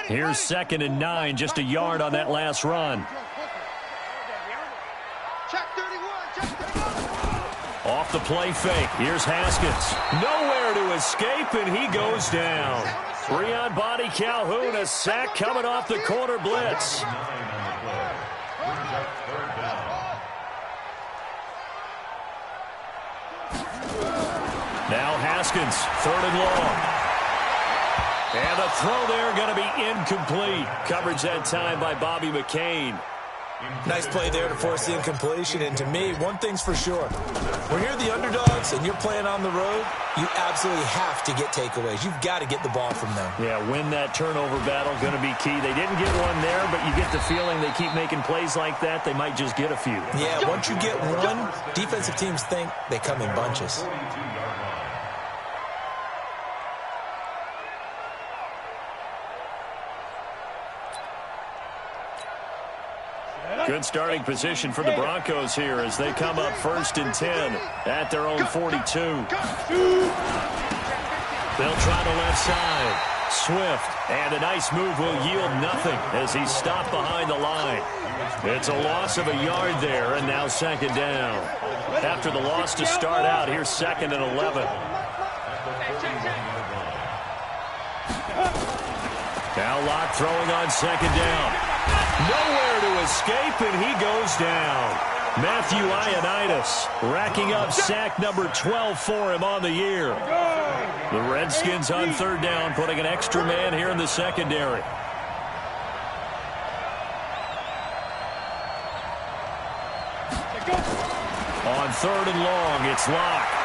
Here's 2nd and 9, just a yard on that last run. Off the play fake. Here's Haskins. Nowhere to escape, and he goes down. 3 on body Calhoun. A sack coming off the corner blitz. Now Haskins, 3rd and long. And a throw there going to be incomplete. Coverage that time by Bobby McCain. Nice play there to force the incompletion. And to me, one thing's for sure. When you're the underdogs and you're playing on the road, you absolutely have to get takeaways. You've got to get the ball from them. Yeah, win that turnover battle, going to be key. They didn't get one there, but you get the feeling they keep making plays like that, they might just get a few. Yeah, once you get one, defensive teams think they come in bunches. Good starting position for the Broncos here as they come up 1st and 10 at their own 42. They'll try the left side. Swift, and a nice move will yield nothing as he's stopped behind the line. It's a loss of a yard there, and now 2nd down. After the loss to start out, here's 2nd and 11. Now Locke throwing on 2nd down. Nowhere to escape, and he goes down. Matthew Ioannidis racking up sack number 12 for him on the year. The Redskins on 3rd down, putting an extra man here in the secondary. On 3rd and long, it's Locke.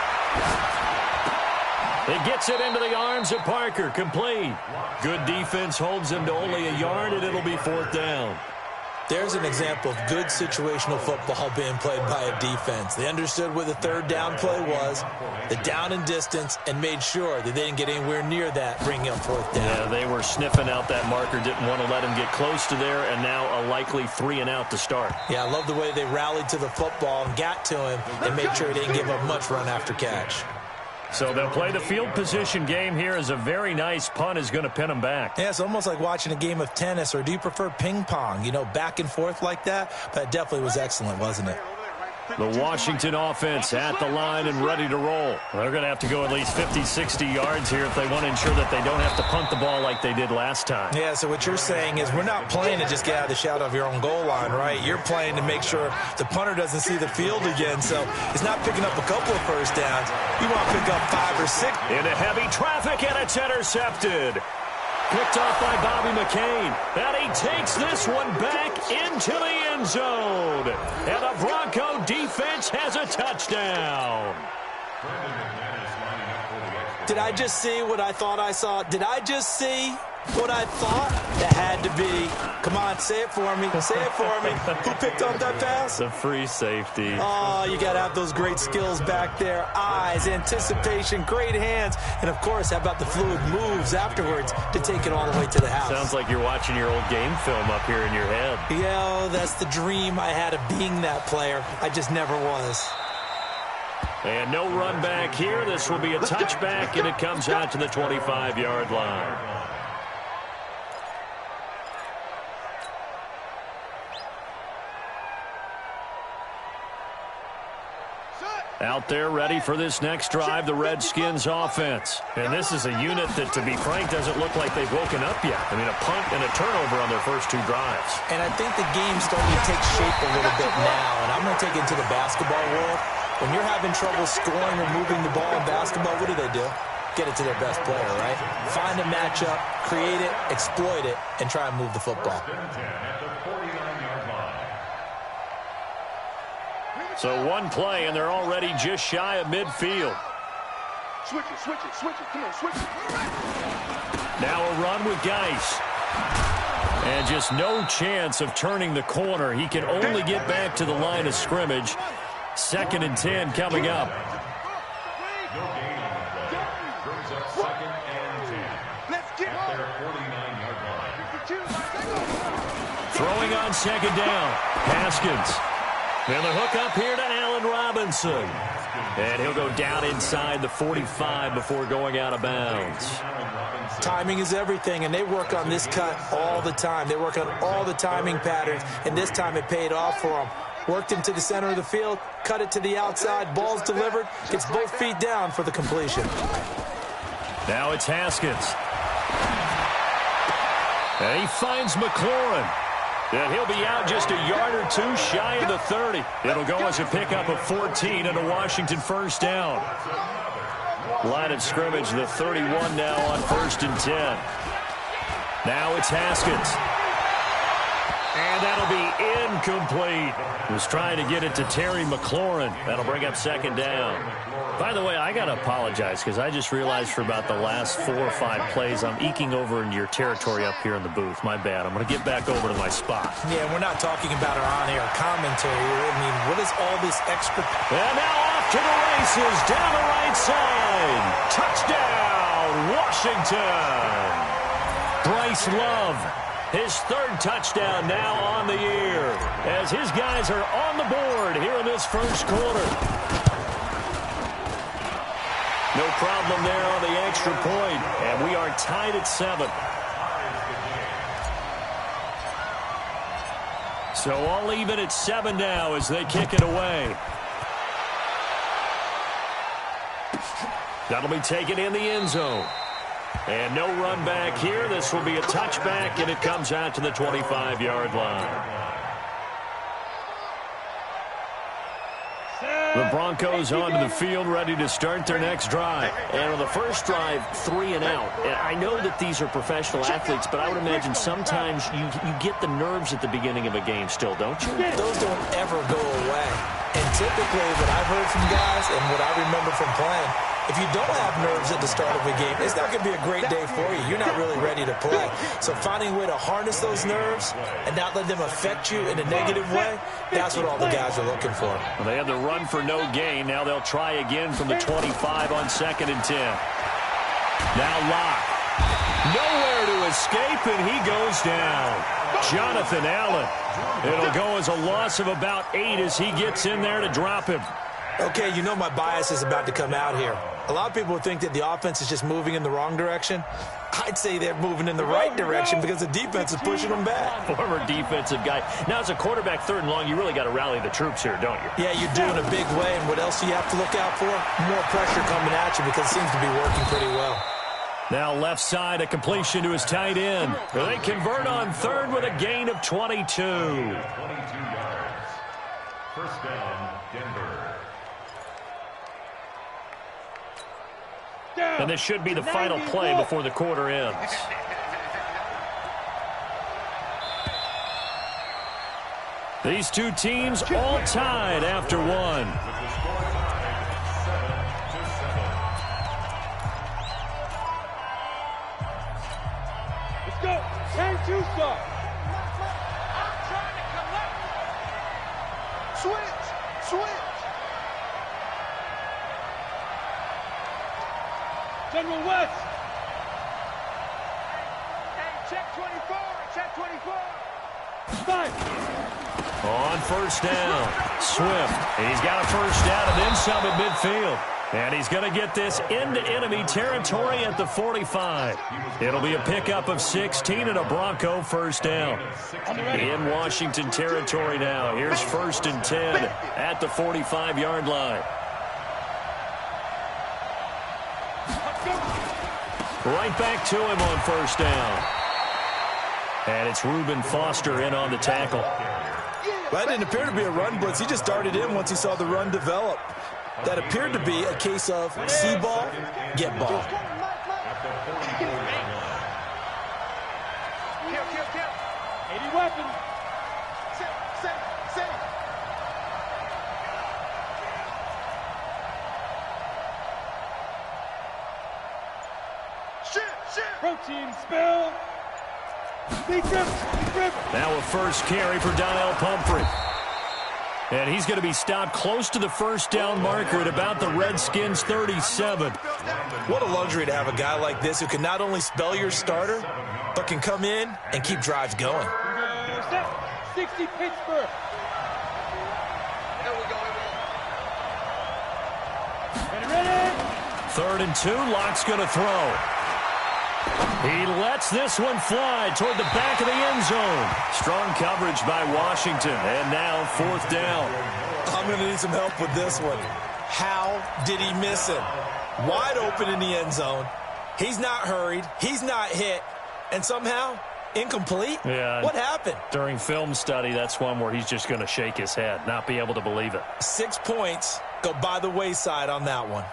It gets it into the arms of Parker. Complete. Good defense holds him to only a yard, and it'll be 4th down. There's an example of good situational football being played by a defense. They understood what the 3rd down play was, the down and distance, and made sure that they didn't get anywhere near that, bringing up 4th down. Yeah, they were sniffing out that marker, didn't want to let him get close to there, and now a likely 3 and out to start. Yeah, I love the way they rallied to the football and got to him and made sure he didn't give up much run after catch. So they'll play the field position game here as a very nice punt is going to pin them back. Yeah, it's almost like watching a game of tennis, or do you prefer ping pong? You know, back and forth like that? But it definitely was excellent, wasn't it? The Washington offense at the line and ready to roll. They're going to have to go at least 50, 60 yards here if they want to ensure that they don't have to punt the ball like they did last time. Yeah, so what you're saying is we're not playing to just get out of the shadow of your own goal line, right? You're playing to make sure the punter doesn't see the field again. So it's not picking up a couple of first downs. You want to pick up 5 or 6. Into heavy traffic, and it's intercepted. Picked off by Bobby McCain. And he takes this one back into the end zone. And the Bronco defense has a touchdown. Did I just see what I thought I saw? Did I just see what I thought? That had to be. Come on, say it for me. Say it for me. Who picked up that pass? The free safety. Oh, you got to have those great skills back there. Eyes, anticipation, great hands. And, of course, how about the fluid moves afterwards to take it all the way to the house? Sounds like you're watching your old game film up here in your head. Yeah, that's the dream I had of being that player. I just never was. And no run back here. This will be a touchback, and it comes out to the 25-yard line. Out there ready for this next drive, the Redskins offense. And this is a unit that, to be frank, doesn't look like they've woken up yet. I mean, a punt and a turnover on their first 2 drives. And I think the game's starting to take shape a little bit now. And I'm going to take it into the basketball world. When you're having trouble scoring or moving the ball in basketball, what do? Get it to their best player, right? Find a matchup, create it, exploit it, and try and move the football. So one play, and they're already just shy of midfield. Switch it. Come on, switch it. Now a run with Geis. And just no chance of turning the corner. He can only get back to the line of scrimmage. 2nd and 10 coming up. Throwing on 2nd down. Haskins. And the hook up here to Allen Robinson. And he'll go down inside the 45 before going out of bounds. Timing is everything, and they work on this cut all the time. They work on all the timing patterns, and this time it paid off for them. Worked into the center of the field, cut it to the outside, ball's delivered, gets both feet down for the completion. Now it's Haskins. And he finds McLaurin. And he'll be out just a yard or two shy of the 30. It'll go as a pickup of 14 and a Washington first down. Line of scrimmage, the 31 now on 1st and 10. Now it's Haskins. And that'll be incomplete. Was trying to get it to Terry McLaurin. That'll bring up 2nd down. By the way, I got to apologize because I just realized for about the last 4 or 5 plays, I'm eking over into your territory up here in the booth. My bad. I'm going to get back over to my spot. Yeah, we're not talking about our on-air commentary. I mean, what is all this extra... And now off to the races, down the right side. Touchdown, Washington. Bryce Love, his 3rd touchdown now on the year, as his guys are on the board here in this first quarter. No problem there on the extra point, and we are tied at 7. So all even at 7 now as they kick it away. That'll be taken in the end zone. And no run back here. This will be a touchback, and it comes out to the 25-yard line. The Broncos onto the field, ready to start their next drive. And on the first drive, 3 and out. And I know that these are professional athletes, but I would imagine sometimes you get the nerves at the beginning of a game still, don't you? Those don't ever go away. And typically what I've heard from guys and what I remember from playing, if you don't have nerves at the start of a game, it's not going to be a great day for you. You're not really ready to play. So finding a way to harness those nerves and not let them affect you in a negative way, that's what all the guys are looking for. Well, they had the run for no gain. Now they'll try again from the 25 on 2nd and 10. Now Locke. Nowhere to escape, and he goes down. Jonathan Allen. It'll go as a loss of about 8 as he gets in there to drop him. Okay, you know my bias is about to come out here. A lot of people think that the offense is just moving in the wrong direction. I'd say they're moving in the right direction because the defense is pushing them back. Former defensive guy. Now, as a quarterback 3rd and long, you really got to rally the troops here, don't you? Yeah, you do in a big way. And what else do you have to look out for? More pressure coming at you because it seems to be working pretty well. Now left side, a completion to his tight end. They convert on 3rd with a gain of 22. 22 yards. First down, Denver. And this should be the final play before the quarter ends. These two teams all tied after 1. Let's go. Hang two stop. I'm trying to collect. Switch. General West. Hey, check 24. Check 24. Five. On 1st down, Swift. He's got a 1st down and then some at midfield. And he's going to get this into enemy territory at the 45. It'll be a pickup of 16 and a Bronco 1st down. In Washington territory now. Here's 1st and 10 at the 45-yard line. Right back to him on 1st down. And it's Reuben Foster in on the tackle. That didn't appear to be a run blitz. He just darted in once he saw the run develop. That appeared to be a case of see ball, get ball. Kill. 80 weapons. Set. Shit. Protein spill. Now a first carry for Donnell Pumphrey. And he's going to be stopped close to the 1st down marker at about the Redskins' 37. What a luxury to have a guy like this who can not only spell your starter, but can come in and keep drives going. 60 Pittsburgh. 3rd and 2, Locke's going to throw. He lets this one fly toward the back of the end zone. Strong coverage by Washington, and now 4th down. I'm going to need some help with this one. How did he miss him? Wide open in the end zone. He's not hurried. He's not hit. And somehow, incomplete? Yeah. What happened? During film study, that's one where he's just going to shake his head, not be able to believe it. 6 points go by the wayside on that one.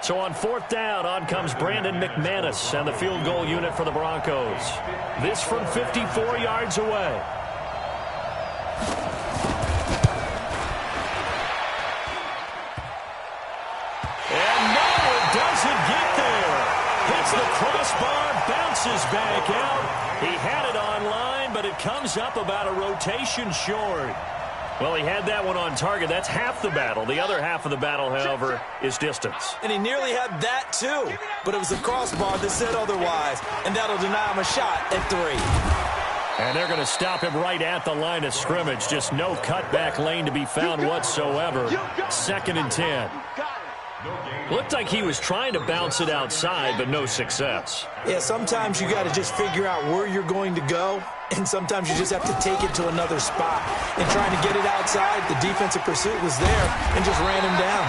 So on 4th down, on comes Brandon McManus and the field goal unit for the Broncos. This from 54 yards away. And no, it doesn't get there. Hits the crossbar, bounces back out. He had it on line, but it comes up about a rotation short. Well, he had that one on target. That's half the battle. The other half of the battle, however, is distance. And he nearly had that, too. But it was the crossbar that said otherwise. And that'll deny him a shot at 3. And they're going to stop him right at the line of scrimmage. Just no cutback lane to be found whatsoever. 2nd and 10. Looked like he was trying to bounce it outside, but no success. Yeah, sometimes you got to just figure out where you're going to go, and sometimes you just have to take it to another spot. And trying to get it outside, the defensive pursuit was there and just ran him down.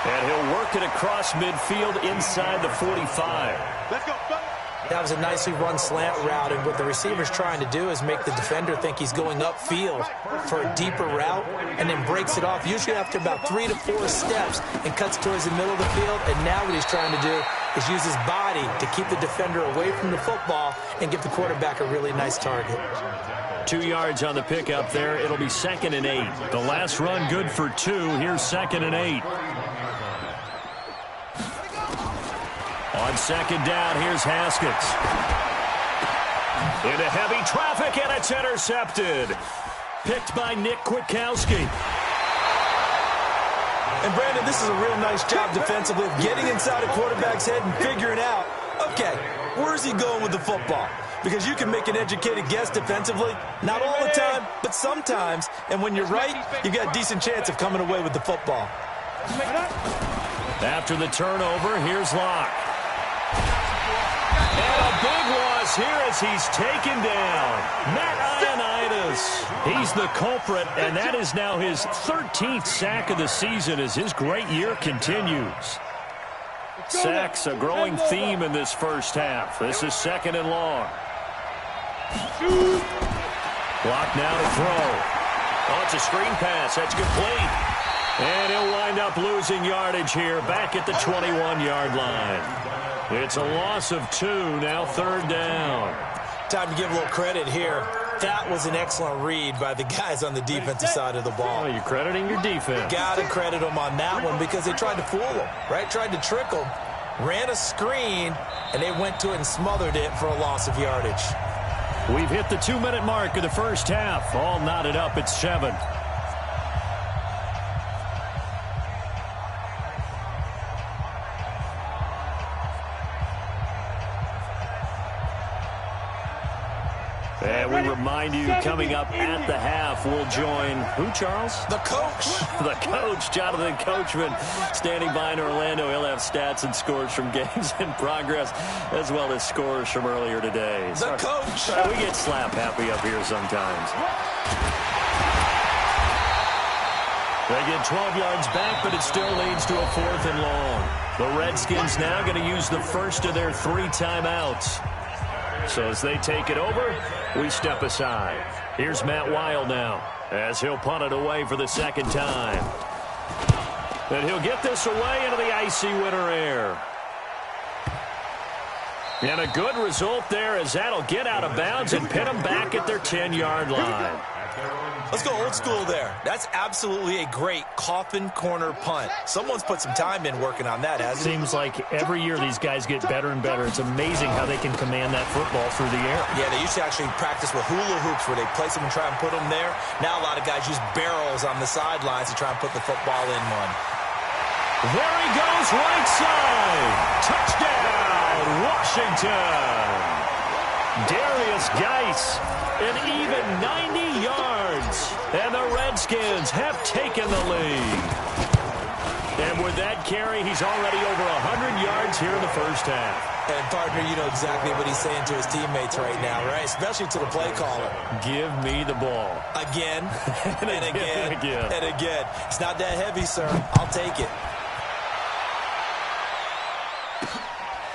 And he'll work it across midfield inside the 45. Let's go, fellas. That was a nicely run slant route, and what the receiver's trying to do is make the defender think he's going upfield for a deeper route and then breaks it off, usually after about 3 to 4 steps, and cuts towards the middle of the field. And now what he's trying to do is use his body to keep the defender away from the football and give the quarterback a really nice target. 2 yards on the pickup there. It'll be 2nd and 8. The last run good for 2. Here's 2nd and 8. On 2nd down, here's Haskins. Into heavy traffic, and it's intercepted. Picked by Nick Kwiatkowski. And, Brandon, this is a real nice job defensively of getting inside a quarterback's head and figuring out, okay, where's he going with the football? Because you can make an educated guess defensively, not all the time, but sometimes. And when you're right, you got a decent chance of coming away with the football. After the turnover, here's Locke. And a big loss here as he's taken down. Matt Ioannidis. He's the culprit, and that is now his 13th sack of the season as his great year continues. Sacks, a growing theme in this first half. This is 2nd and long. Locke now to throw. Oh, it's a screen pass. That's complete. And he'll wind up losing yardage here back at the 21-yard line. It's a loss of 2, now 3rd down. Time to give a little credit here. That was an excellent read by the guys on the defensive side of the ball. Oh, you're crediting your defense. Got to credit them on that one because they tried to fool him, right? Tried to trick him, ran a screen, and they went to it and smothered it for a loss of yardage. We've hit the 2-minute mark of the first half. All knotted up at 7. And we remind you, coming up at the half, we'll join who, Charles? The coach. The coach, Jonathan Coachman, standing by in Orlando. He'll have stats and scores from games in progress, as well as scores from earlier today. The coach. We get slap happy up here sometimes. They get 12 yards back, but it still leads to a 4th and long. The Redskins now going to use the first of their 3 timeouts. So as they take it over, we step aside. Here's Matt Weil now as he'll punt it away for the 2nd time. And he'll get this away into the icy winter air. And a good result there as that'll get out of bounds and pin them back at their 10-yard line. Let's go old school there. That's absolutely a great coffin corner punt. Someone's put some time in working on that, hasn't it? Seems like every year these guys get better and better. It's amazing how they can command that football through the air. Yeah, they used to actually practice with hula hoops where they place them and try and put them there. Now a lot of guys use barrels on the sidelines to try and put the football in one. There he goes, right side. Touchdown, Washington. Darius Geis, an even 90 yards. And the Redskins have taken the lead. And with that carry, he's already over 100 yards here in the first half. And, partner, you know exactly what he's saying to his teammates right now, right? Especially to the play caller. Give me the ball. Again, and again, and again. and again. It's not that heavy, sir. I'll take it.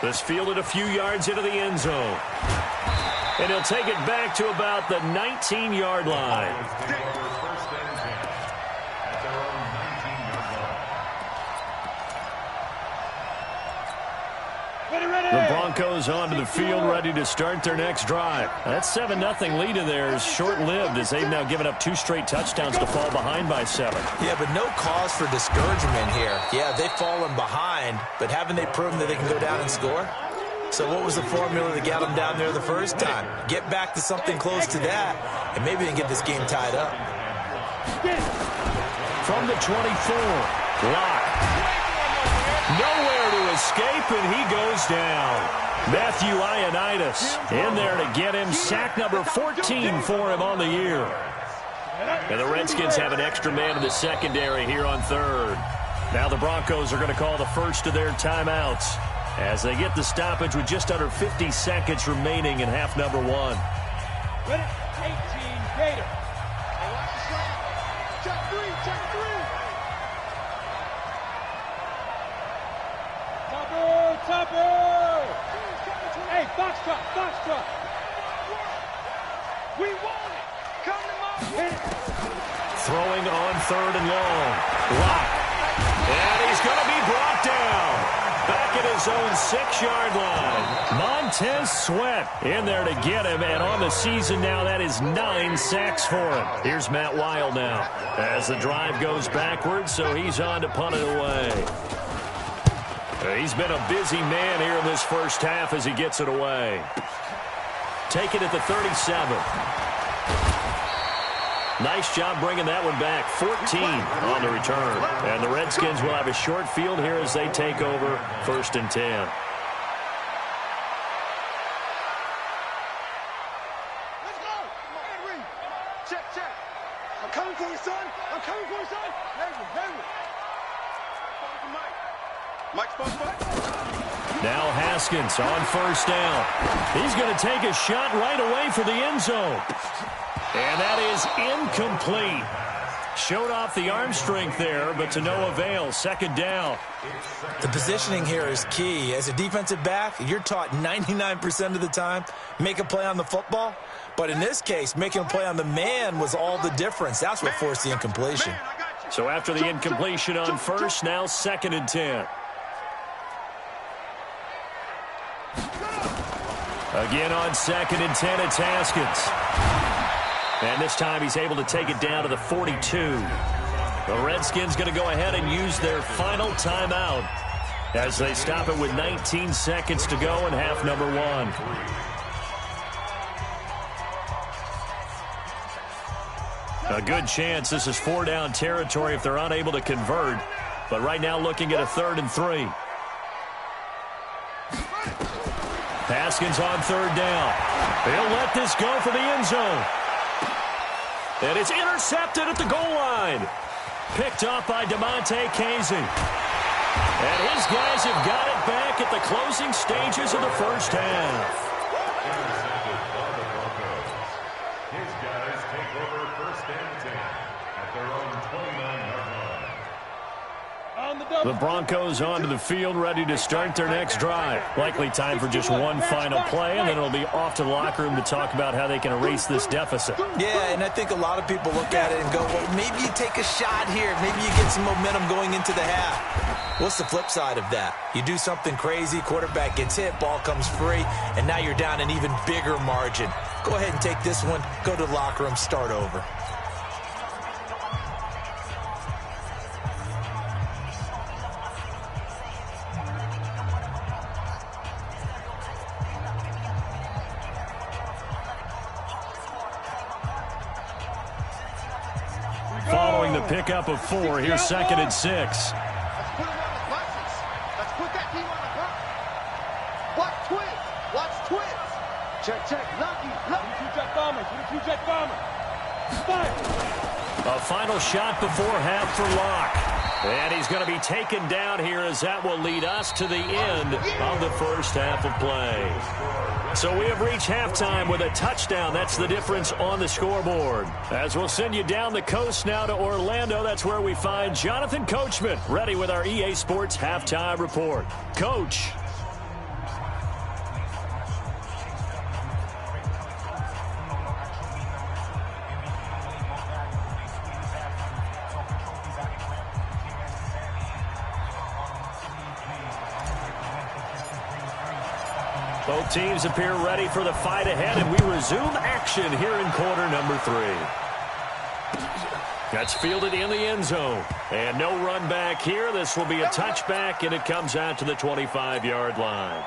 This fielded a few yards into the end zone. And he'll take it back to about the 19-yard line. The Broncos onto the field, ready to start their next drive. That 7-0 lead in there is short-lived as they've now given up 2 straight touchdowns to fall behind by 7. Yeah, but no cause for discouragement here. Yeah, they've fallen behind, but haven't they proven that they can go down and score? So what was the formula that got them down there the first time? Get back to something close to that, and maybe they can get this game tied up. From the 24, Locke. Nowhere to escape, and he goes down. Matthew Ioannidis in there to get him. Sack number 14 for him on the year. And the Redskins have an extra man in the secondary here on third. Now the Broncos are going to call the first of their timeouts as they get the stoppage with just under 50 seconds remaining in half number 1. Ready? 18, Gator. Hey, watch the slide. Check 3, check 3. Topper! Hey, box truck. We want it. Come to my Throwing on third and long. Locke. And he's going to be brought down. Back at his own 6-yard line. Montez Sweat in there to get him. And on the season now, that is 9 sacks for him. Here's Matt Weil now as the drive goes backwards, so he's on to punt it away. He's been a busy man here in this first half as he gets it away. Take it at the 37. Nice job bringing that one back. 14 on the return. And the Redskins will have a short field here as they take over 1st and 10. Let's go. Man, read. Check. I'm coming for you, son. Henry. Mike's phone for Mike. Now Haskins on first down. He's going to take a shot right away for the end zone. And that is incomplete. Showed off the arm strength there, but to no avail. 2nd down. The positioning here is key. As a defensive back, you're taught 99% of the time, make a play on the football. But in this case, making a play on the man was all the difference. That's what forced the incompletion. So after the incompletion on first, now 2nd and 10. Again on 2nd and 10, it's Haskins. And this time he's able to take it down to the 42. The Redskins going to go ahead and use their final timeout as they stop it with 19 seconds to go in half number 1. A good chance this is 4-down territory if they're unable to convert. But right now looking at a 3rd and 3. Haskins on 3rd down. He'll let this go for the end zone. And it's intercepted at the goal line. Picked up by DeMonte Casey. And his guys have got it back at the closing stages of the first half. His guys take over 1st and 10 at their own 29-yard line. The Broncos onto the field, ready to start their next drive. Likely time for just one final play, and then it'll be off to the locker room to talk about how they can erase this deficit. Yeah, and I think a lot of people look at it and go, well, maybe you take a shot here. Maybe you get some momentum going into the half. What's the flip side of that? You do something crazy, quarterback gets hit, ball comes free, and now you're down an even bigger margin. Go ahead and take this one, go to the locker room, start over. Following the pickup of 4, here's 2nd and 6. Let's put him on the boxes. Let's put that team on the clock. Watch twist. Check, check. Lucky. Two-jet bomber. Two-jet bomber. Fire. A final shot before half for Locke. And he's going to be taken down here as that will lead us to the end of the first half of play. So we have reached halftime with a touchdown. That's the difference on the scoreboard. As we'll send you down the coast now to Orlando, that's where we find Jonathan Coachman ready with our EA Sports halftime report. Coach. Both teams appear ready for the fight ahead, and we resume action here in quarter number 3. That's fielded in the end zone. And no run back here. This will be a touchback, and it comes out to the 25-yard line.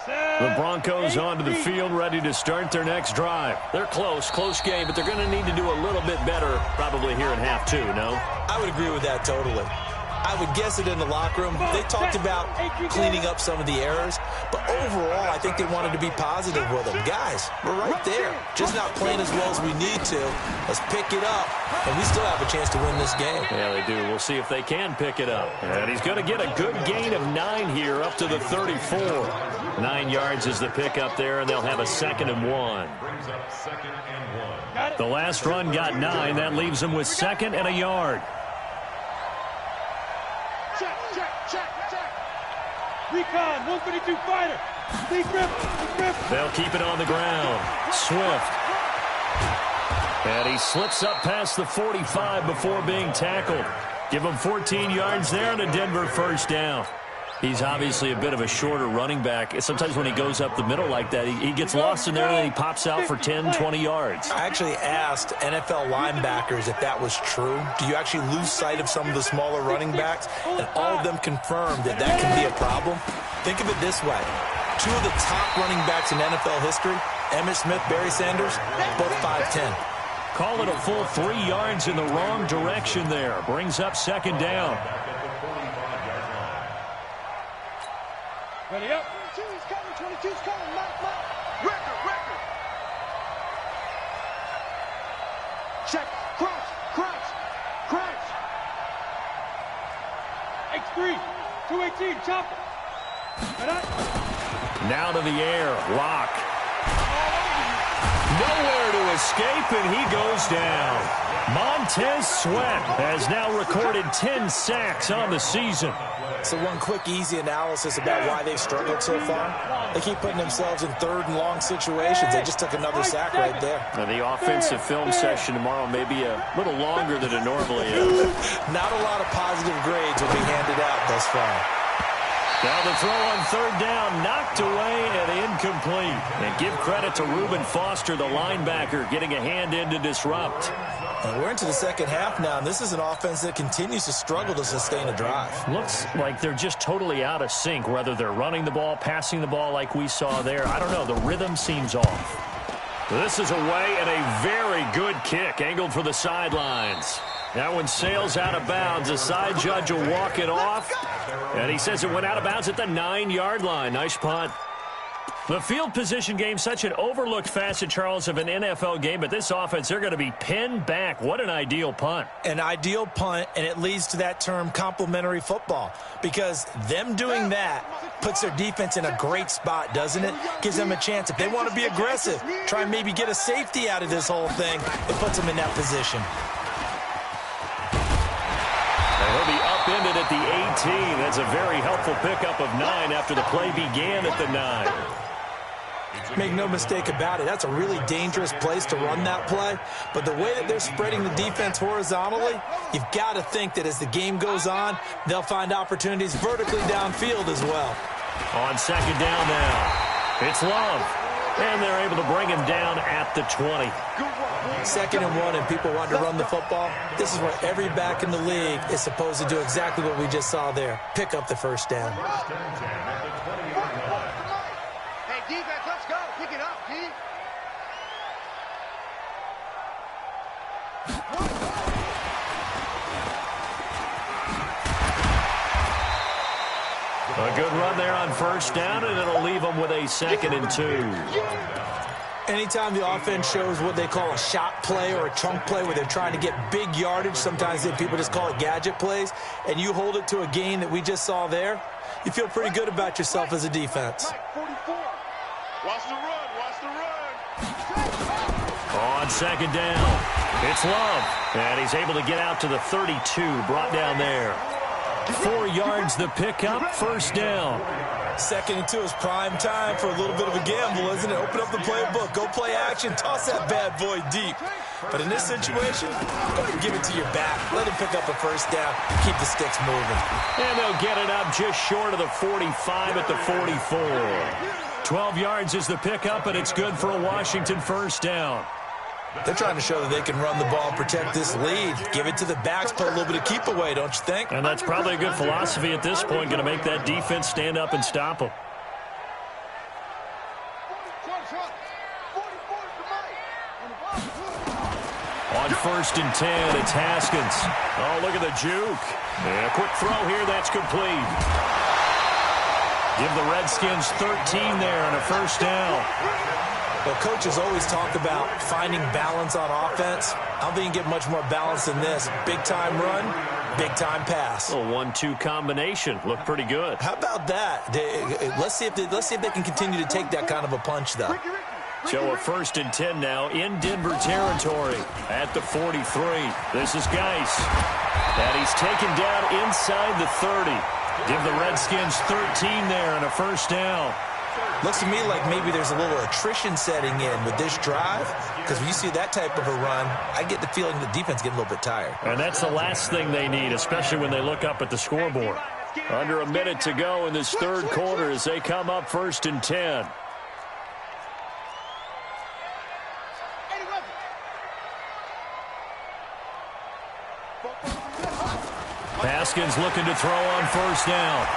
The Broncos onto the field, ready to start their next drive. They're close game, but they're going to need to do a little bit better probably here in half 2, no? I would agree with that totally. I would guess it in the locker room. They talked about cleaning up some of the errors, but overall, I think they wanted to be positive with them. Guys, we're right there. Just not playing as well as we need to. Let's pick it up, and we still have a chance to win this game. Yeah, they do. We'll see if they can pick it up. And he's going to get a good gain of 9 here up to the 34. 9 yards is the pickup there, and they'll have a 2nd and 1. Brings up 2nd and 1. The last run got 9. That leaves them with 2nd and a yard. Check. Recon, 132 fighter. Deep grip. They'll keep it on the ground. Swift. And he slips up past the 45 before being tackled. Give him 14 yards there and a Denver first down. He's obviously a bit of a shorter running back. Sometimes when he goes up the middle like that, he gets lost in there and then he pops out for 10, 20 yards. I actually asked NFL linebackers if that was true. Do you actually lose sight of some of the smaller running backs? And all of them confirmed that that can be a problem. Think of it this way. 2 of the top running backs in NFL history, Emmitt Smith, Barry Sanders, both 5'10". Call it a full 3 yards in the wrong direction there. Brings up 2nd down. Ready up. 22's coming. 22's coming. Mark. Record. Check. Crouch. X3. 218. Chopper. Now to the air. Locke. Nowhere to escape, and he goes down. Montez Sweat has now recorded 10 sacks on the season. So one quick, easy analysis about why they've struggled so far. They keep putting themselves in 3rd and long situations. They just took another sack right there. Now the offensive film session tomorrow may be a little longer than it normally is. Not a lot of positive grades will be handed out thus far. Now the throw on 3rd down, knocked away and incomplete. And give credit to Reuben Foster, the linebacker, getting a hand in to disrupt. And we're into the 2nd half now, and this is an offense that continues to struggle to sustain a drive. Looks like they're just totally out of sync, whether they're running the ball, passing the ball like we saw there. I don't know. The rhythm seems off. This is away and a very good kick, angled for the sidelines. That one sails out of bounds. The side judge will walk it off. And he says it went out of bounds at the 9-yard line. Nice punt. The field position game, such an overlooked facet, Charles, of an NFL game. But this offense, they're going to be pinned back. What an ideal punt. An ideal punt, and it leads to that term complementary football. Because them doing that puts their defense in a great spot, doesn't it? Gives them a chance. If they want to be aggressive, try and maybe get a safety out of this whole thing, it puts them in that position. He'll be upended at the 18. That's a very helpful pickup of 9 after the play began at the 9. Make no mistake about it, that's a really dangerous place to run that play. But the way that they're spreading the defense horizontally, you've got to think that as the game goes on, they'll find opportunities vertically downfield as well. On second down now, it's Love. And they're able to bring him down at the 20. 2nd and 1, and people want to run the football. This is where every back in the league is supposed to do exactly what we just saw there. Pick up the first down. Hey, defense, let's go. Pick it up, D. A good run there on first down, and it'll leave them with a 2nd and 2. Anytime the offense shows what they call a shot play or a chunk play where they're trying to get big yardage, sometimes people just call it gadget plays, and you hold it to a gain that we just saw there, you feel pretty good about yourself as a defense. 44. Watch the run. Watch the run. On second down, it's Love. And he's able to get out to the 32, brought down there. 4 yards the pickup, first down. 2nd and 2 is prime time for a little bit of a gamble, isn't it? Open up the playbook, go play action, toss that bad boy deep. But in this situation, go ahead and give it to your back. Let him pick up a first down, keep the sticks moving. And they'll get it up just short of the 45 at the 44. 12 yards is the pickup, and it's good for a Washington first down. They're trying to show that they can run the ball and protect this lead. Give it to the backs, put a little bit of keep away, don't you think? And that's probably a good philosophy at this point, going to make that defense stand up and stop them. On first and 10, it's Haskins. Oh, look at the juke. And a quick throw here, that's complete. Give the Redskins 13 there and a first down. Well, coaches always talk about finding balance on offense. I don't think you can get much more balance than this. Big-time run, big-time pass. A 1-2 combination. Looked pretty good. How about that? Let's see if they can continue to take that kind of a punch, though. So a first and 10 now in Denver territory at the 43. This is Geis. And he's taken down inside the 30. Give the Redskins 13 there and a first down. Looks to me like maybe there's a little attrition setting in with this drive, because when you see that type of a run, I get the feeling the defense getting a little bit tired. And that's the last thing they need, especially when they look up at the scoreboard. Under a minute to go in this third quarter as they come up first and 10. Haskins looking to throw on first down.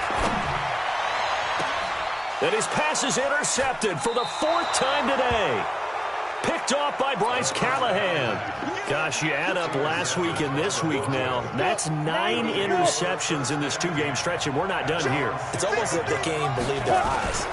And his pass is intercepted for the 4th time today. Picked off by Bryce Callahan. Gosh, you add up last week and this week now. That's 9 interceptions in this 2-game stretch, and we're not done here. It's almost like they can't even believe their eyes.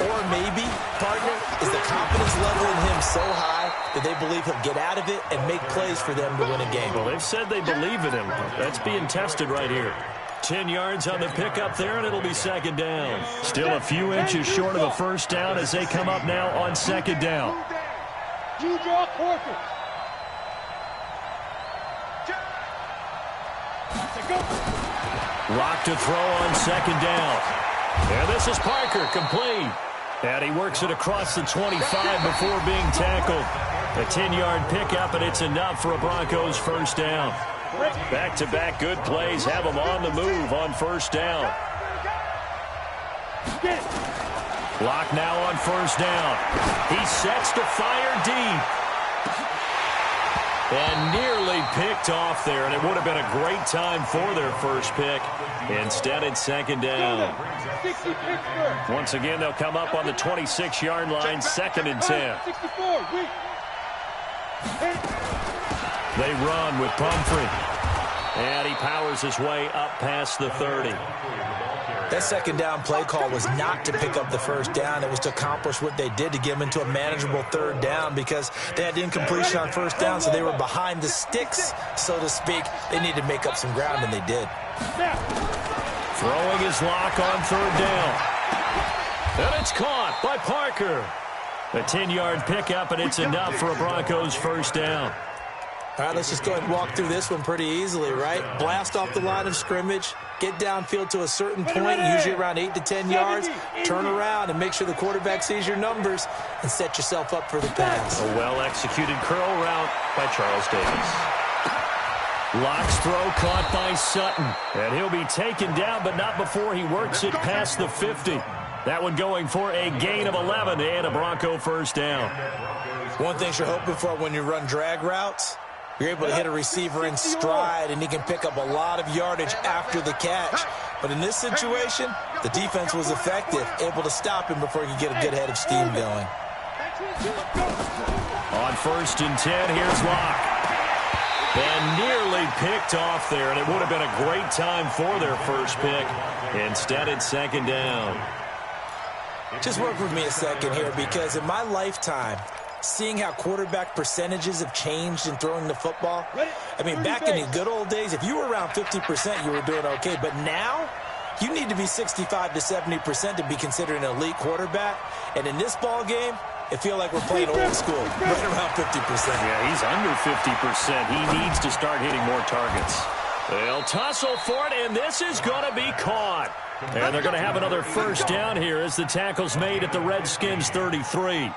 Or maybe, partner, is the confidence level in him so high that they believe he'll get out of it and make plays for them to win a game. Well, they've said they believe in him. That's being tested right here. 10 yards on the pickup there, and it'll be second down. Still a few inches short of a first down as they come up now on second down. You draw quarter. Lock to throw on second down. And this is Parker, complete. And he works it across the 25 before being tackled. A 10-yard pickup, and it's enough for a Broncos first down. Back-to-back good plays have them on the move on first down. Lock now on first down. He sets to fire deep. And nearly picked off there, and it would have been a great time for their first pick. Instead, it's second down. Once again, they'll come up on the 26-yard line, second and 10. They run with Pumphrey. And he powers his way up past the 30. That second down play call was not to pick up the first down. It was to accomplish what they did to get them into a manageable third down because they had incompletion on first down, so they were behind the sticks, so to speak. They needed to make up some ground, and they did. Throwing his lock on third down. And it's caught by Parker. A 10-yard pickup, and it's enough for a Broncos first down. All right, let's just go ahead and walk through this one pretty easily, right? Blast off the line of scrimmage, get downfield to a certain point, usually around 8 to 10 yards, turn around and make sure the quarterback sees your numbers and set yourself up for the pass. A well-executed curl route by Charles Davis. Lock's throw caught by Sutton, and he'll be taken down, but not before he works it past the 50. That one going for a gain of 11 and a Bronco first down. One thing you're hoping for when you run drag routes, you're able to hit a receiver in stride, and he can pick up a lot of yardage after the catch. But in this situation, the defense was effective, able to stop him before he could get a good head of steam going. On 1st and 10, here's Locke. And nearly picked off there, and it would have been a great time for their first pick. Instead, it's 2nd down. Just work with me a second here, because in my lifetime, seeing how quarterback percentages have changed in throwing the football, I mean, back in the good old days, if you were around 50%, you were doing okay. But now, you need to be 65 to 70% to be considered an elite quarterback. And in this ball game, it feels like we're playing old school, right around 50%. Yeah, he's under 50%. He needs to start hitting more targets. They'll tussle for it, and this is going to be caught. And they're going to have another first down here as the tackle's made at the Redskins' 33.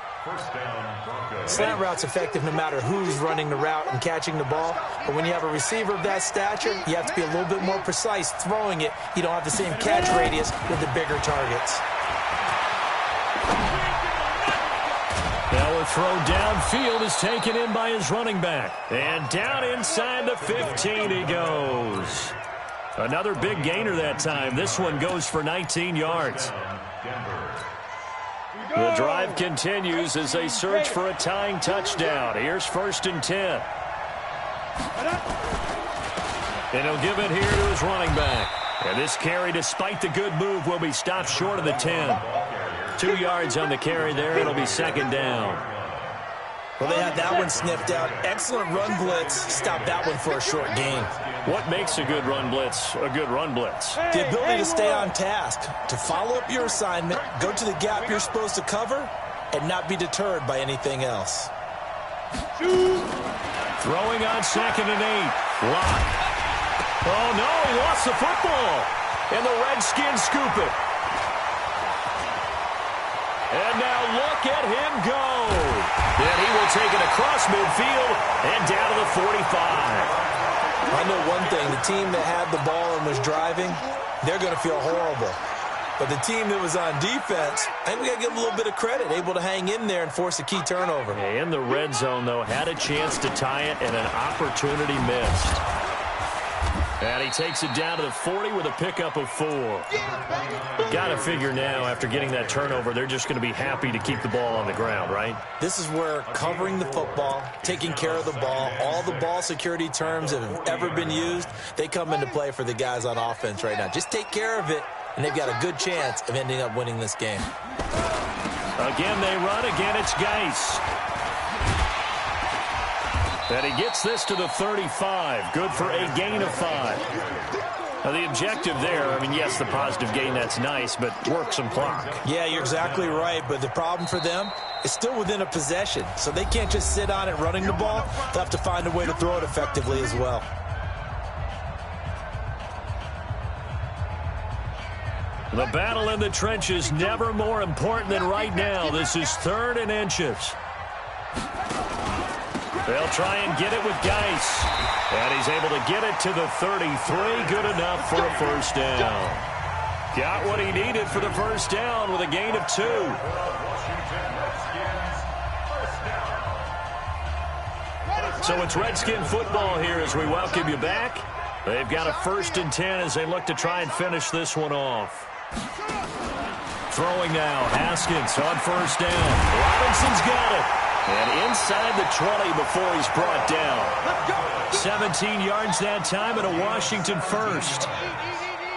Slant route's effective no matter who's running the route and catching the ball. But when you have a receiver of that stature, you have to be a little bit more precise throwing it. You don't have the same catch radius with the bigger targets. Now a throw downfield is taken in by his running back. And down inside the 15 he goes. Another big gainer that time. This one goes for 19 yards. The drive continues as they search for a tying touchdown. Here's 1st and 10. And he'll give it here to his running back. And this carry, despite the good move, will be stopped short of the 10. 2 yards on the carry there. It'll be 2nd down. Well, they had that one sniffed out. Excellent run blitz. Stop that one for a short gain. What makes a good run blitz a good run blitz? The ability to stay on task, to follow up your assignment, go to the gap you're supposed to cover, and not be deterred by anything else. Throwing on 2nd and 8. Locke. Oh, no, he lost the football. And the Redskins scoop it. And now look at him go. And he will take it across midfield and down to the 45. I know one thing. The team that had the ball and was driving, they're going to feel horrible. But the team that was on defense, I think we got to give them a little bit of credit, able to hang in there and force a key turnover. In the red zone, though, had a chance to tie it and an opportunity missed. And he takes it down to the 40 with a pickup of 4. Got to figure now, after getting that turnover, they're just going to be happy to keep the ball on the ground, right? This is where covering the football, taking care of the ball, all the ball security terms that have ever been used, they come into play for the guys on offense right now. Just take care of it, and they've got a good chance of ending up winning this game. Again, they run. Again, it's Geis. And he gets this to the 35. Good for a gain of 5. Now, the objective there, I mean, yes, the positive gain, that's nice, but work some clock. Yeah, you're exactly right, but the problem for them is still within a possession, so they can't just sit on it running the ball. They'll have to find a way to throw it effectively as well. The battle in the trenches never more important than right now. This is 3rd and inches. They'll try and get it with Geis. And he's able to get it to the 33. Good enough for a first down. Got what he needed for the first down with a gain of 2. So it's Redskin football here as we welcome you back. They've got a 1st and 10 as they look to try and finish this one off. Throwing now, Haskins on 1st down. Robinson's got it. And inside the 20 before he's brought down. 17 yards that time and a Washington first.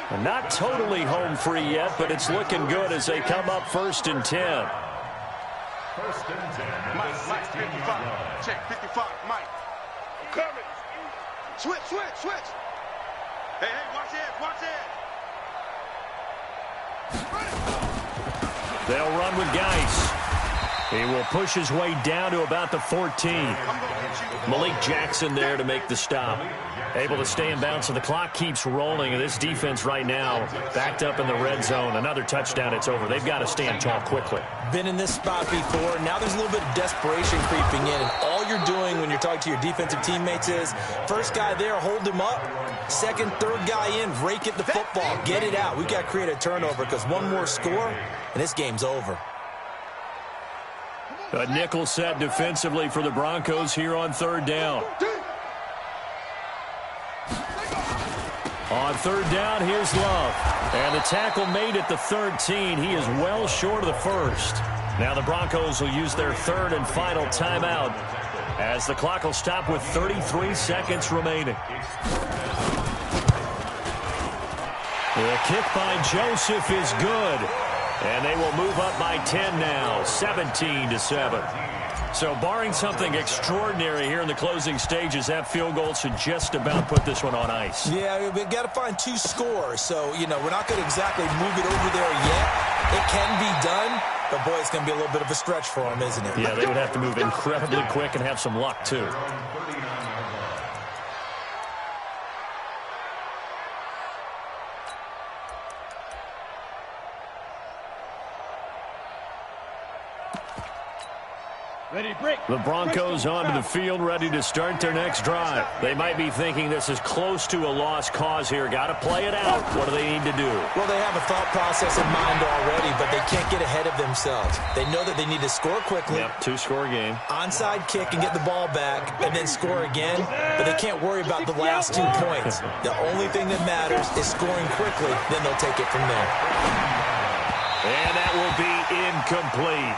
And not totally home free yet, but it's looking good as they come up 1st and 10. 1st and 10. Mike, 55. Check, 55, Mike. I'm coming. Switch. Hey, watch it. They'll run with Geis. He will push his way down to about the 14. Malik Jackson there to make the stop. Able to stay in bounds, so the clock keeps rolling. And this defense right now backed up in the red zone. Another touchdown, it's over. They've got to stand tall quickly. Been in this spot before. Now there's a little bit of desperation creeping in. And all you're doing when you're talking to your defensive teammates is, first guy there, hold him up. Second, third guy in, rake at the football. Get it out. We've got to create a turnover because one more score, and this game's over. A nickel set defensively for the Broncos here on third down. On third down, here's Love. And the tackle made at the 13. He is well short of the first. Now the Broncos will use their third and final timeout as the clock will stop with 33 seconds remaining. The kick by Joseph is good. And they will move up by 10 now, 17-7. So barring something extraordinary here in the closing stages, that field goal should just about put this one on ice. Yeah, we've got to find 2 scores. So, you know, we're not going to exactly move it over there yet. It can be done, but, boy, it's going to be a little bit of a stretch for them, isn't it? Yeah, they would have to move incredibly quick and have some luck, too. The Broncos onto the field, ready to start their next drive. They might be thinking this is close to a lost cause here. Got to play it out. What do they need to do? Well, they have a thought process in mind already, but they can't get ahead of themselves. They know that they need to score quickly. Yep, 2-score game. Onside kick and get the ball back and then score again, but they can't worry about the last 2 points. The only thing that matters is scoring quickly, then they'll take it from there. And that will be incomplete,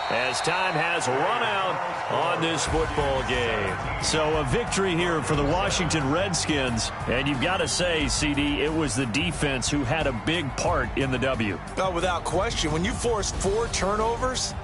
as time has run out on this football game. So a victory here for the Washington Redskins. And you've got to say, CD, it was the defense who had a big part in the W. Oh, without question. When you force 4 turnovers,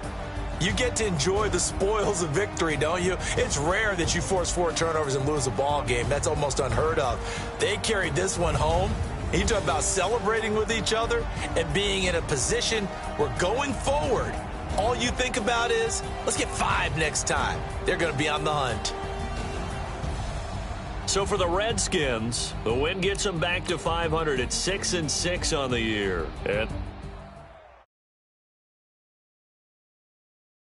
you get to enjoy the spoils of victory, don't you? It's rare that you force 4 turnovers and lose a ball game. That's almost unheard of. They carried this one home. You talk about celebrating with each other and being in a position where going forward, all you think about is, let's get 5 next time. They're going to be on the hunt. So for the Redskins, the win gets them back to 500 at 6-6 on the year. And